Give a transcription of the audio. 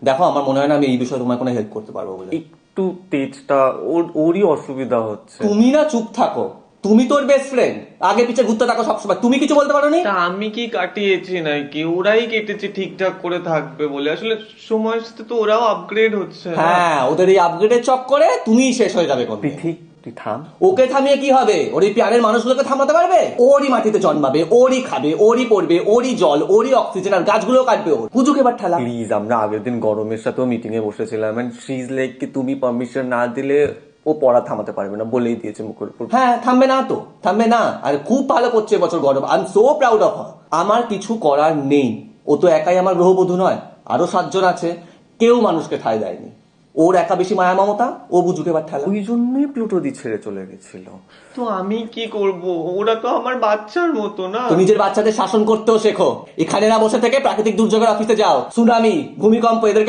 দেখো আমার মনে হয় না আমি এই বিষয়ে তোমার কোনো হেল্প করতে পারবো বলে। একটু তেজটা ওরই অসুবিধা হচ্ছে। তুমি না চুপ থাকো, তুমি তোর বেস্ট ফ্রেন্ড, আগে পিছে ঘুরতে থাকো সবসময়, তুমি কিছু বলতে পারো নি? তা আমি কি কাটিয়েছি নাকি? ওরাই কেটেছে ঠিকঠাক করে থাকবে বলে। আসলে সময়ের সাথে তো ওরাও আপগ্রেড হচ্ছে না। হ্যাঁ, ওদের এই আপগ্রেডের চক্করে তুমিই শেষ হয়ে যাবে কোন দিন। তুই থাম। ওকে থামিয়ে কি হবে? ওর এই প্যারের মানুষগুলোকে থামাতে পারবে? ওরই মাটিতে জন্মাবে, ওরই খাবে, ওরই পড়বে, ওরই জল, ওরই অক্সিজেন, আর গাছগুলো কাটবে ওর। বুঝুক এবার ঠেলা। প্লিজ, আমরা আগের দিন গরমের সাথেও মিটিং এ বসেছিলাম, এন্ড শি ইজ লাইক কি তুমি পারমিশন না দিলে ও পড়া থামাতে পারবে না, বলেই দিয়েছে মুখের উপর। হ্যাঁ, থামবে না তো, থামবে না। আর খুব ভালো করছে এবছর গরম, I am so proud of her. আমার কিছু করার নেই, ও তো একাই আমার গ্রহবধূ নয়, আরো 7 জন আছে, কেউ মানুষকে ঠাঁই দেয়নি। ওর একা বেশি মায়া মমতা, ও বুঝুক এবার ঠেলা। ওই জন্যই প্লুটো দি ছেড়ে চলে গেছিল। তো আমি কি করব? ওরা তো আমার বাচ্চার মতো না। তো নিজের বাচ্চাদের শাসন করতেও শেখো, এখানে না বসে থেকে প্রাকৃতিক দুর্যোগের অফিসে যাও, সুনামি, ভূমিকম্প, এদের